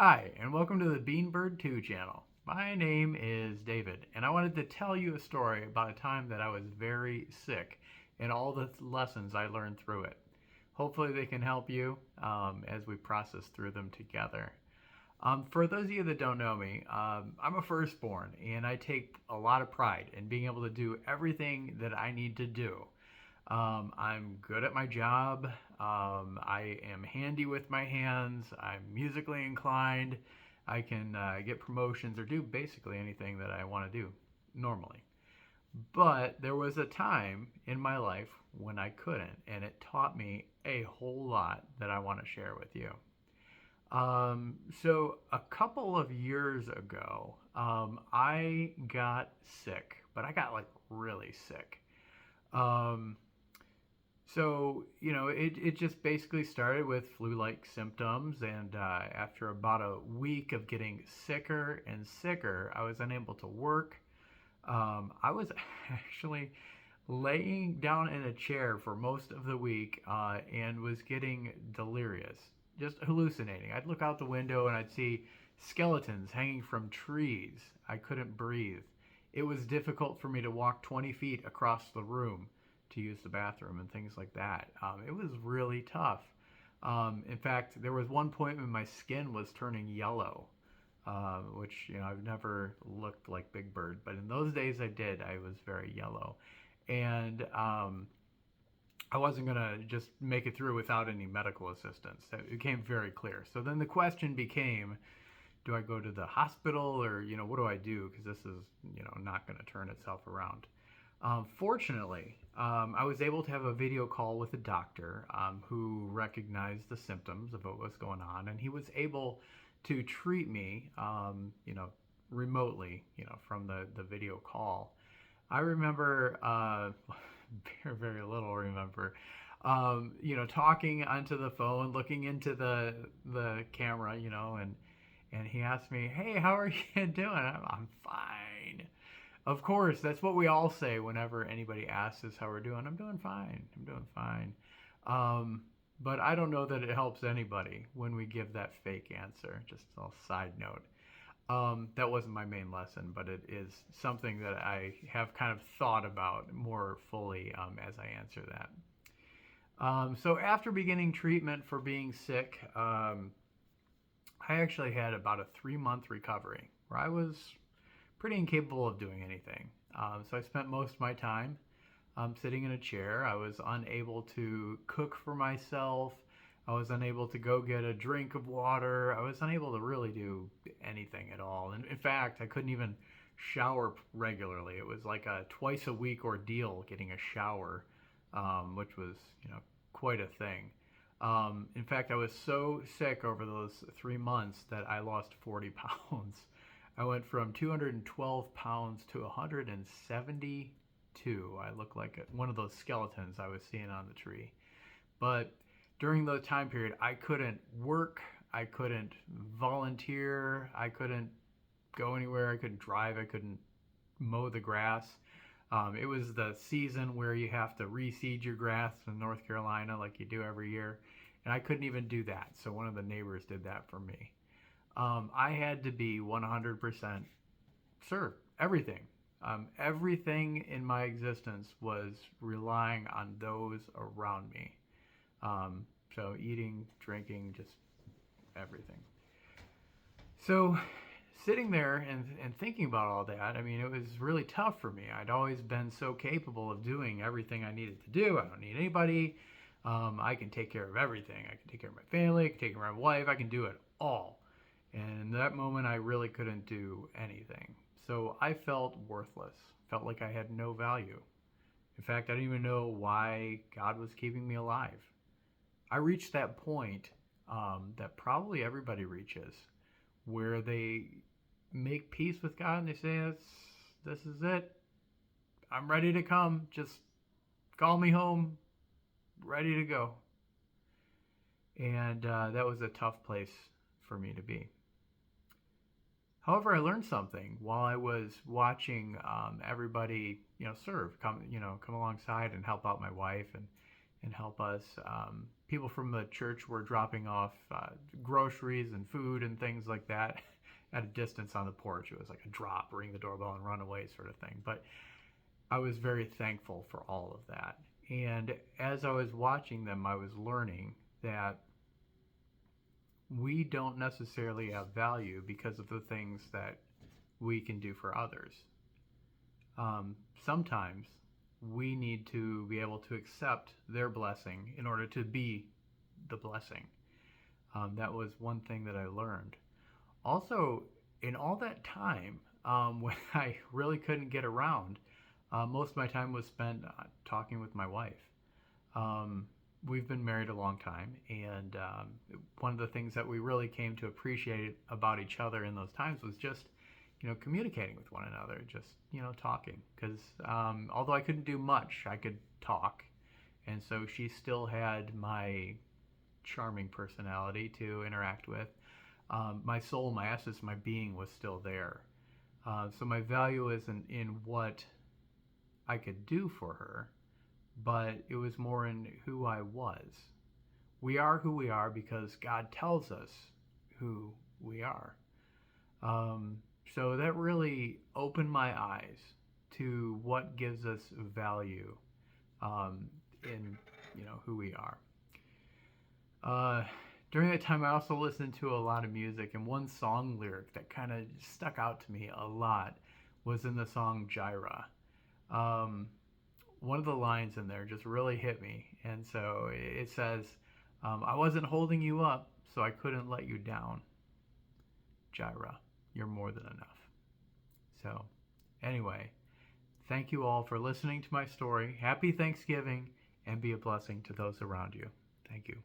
Hi, and welcome to the Beanbird 2 channel. My name is David, and I wanted to tell you a story about a time that I was very sick and all the lessons I learned through it. Hopefully, they can help you as we process through them together. For those of you that don't know me, I'm a firstborn, and I take a lot of pride in being able to do everything that I need to do. I'm good at my job. I am handy with my hands. I'm musically inclined. I can get promotions or do basically anything that I want to do normally. But there was a time in my life when I couldn't, and it taught me a whole lot that I want to share with you. So a couple of years ago, I got sick, but I got like really sick. Um, it just basically started with flu-like symptoms, and after about a week of getting sicker and sicker, I was unable to work. I was actually laying down in a chair for most of the week and was getting delirious, just hallucinating. I'd look out the window and I'd see skeletons hanging from trees. I couldn't breathe. It was difficult for me to walk 20 feet across the room to use the bathroom and things like that. It was really tough. In fact, there was one point when my skin was turning yellow, which I've never looked like Big Bird, but in those days I did. I was very yellow, and I wasn't gonna just make it through without any medical assistance. It became very clear. So then the question became, do I go to the hospital or what do I do? Because this is not going to turn itself around. Fortunately, I was able to have a video call with a doctor who recognized the symptoms of what was going on, and he was able to treat me, remotely, from the video call. I remember very, very little remember. Talking onto the phone, looking into the camera, and he asked me, "Hey, how are you doing?" I'm fine. Of course, that's what we all say whenever anybody asks us how we're doing. I'm doing fine. I'm doing fine. But I don't know that it helps anybody when we give that fake answer. Just a side note. That wasn't my main lesson, but it is something that I have kind of thought about more fully as I answer that. So after beginning treatment for being sick, I actually had about a 3-month recovery where I was pretty incapable of doing anything. So I spent most of my time sitting in a chair. I was unable to cook for myself. I was unable to go get a drink of water. I was unable to really do anything at all. And in fact, I couldn't even shower regularly. It was like a twice a week ordeal getting a shower, which was, quite a thing. In fact, I was so sick over those 3 months that I lost 40 pounds. I went from 212 pounds to 172. I look like one of those skeletons I was seeing on the tree. But during the time period, I couldn't work, I couldn't volunteer, I couldn't go anywhere, I couldn't drive, I couldn't mow the grass. It was the season where you have to reseed your grass in North Carolina like you do every year, and I couldn't even do that. So one of the neighbors did that for me. I had to be 100% served. Everything. Everything in my existence was relying on those around me. So eating, drinking, just everything. So sitting there and thinking about all that, I mean, it was really tough for me. I'd always been so capable of doing everything I needed to do. I don't need anybody. I can take care of everything. I can take care of my family. I can take care of my wife. I can do it all. And in that moment, I really couldn't do anything. So I felt worthless. Felt like I had no value. In fact, I didn't even know why God was keeping me alive. I reached that point that probably everybody reaches, where they make peace with God and they say, this is it. I'm ready to come. Just call me home. Ready to go. And that was a tough place for me to be. However, I learned something while I was watching everybody, serve, come alongside and help out my wife and help us. People from the church were dropping off groceries and food and things like that at a distance on the porch. It was like a drop, ring the doorbell, and run away sort of thing. But I was very thankful for all of that. And as I was watching them, I was learning that we don't necessarily have value because of the things that we can do for others. Sometimes we need to be able to accept their blessing in order to be the blessing. That was one thing that I learned. Also, in all that time, when I really couldn't get around, most of my time was spent talking with my wife. We've been married a long time, and one of the things that we really came to appreciate about each other in those times was just, communicating with one another, just, talking. Because although I couldn't do much, I could talk, and so she still had my charming personality to interact with. My soul, my essence, my being was still there. So my value isn't in what I could do for her, but it was more in who I was. We are who we are because God tells us who we are. So that really opened my eyes to what gives us value in who we are. During that time, I also listened to a lot of music, and one song lyric that kind of stuck out to me a lot was in the song Jireh. One of the lines in there just really hit me, and so it says, I wasn't holding you up, so I couldn't let you down. Jireh, you're more than enough. So, anyway, thank you all for listening to my story. Happy Thanksgiving, and be a blessing to those around you. Thank you.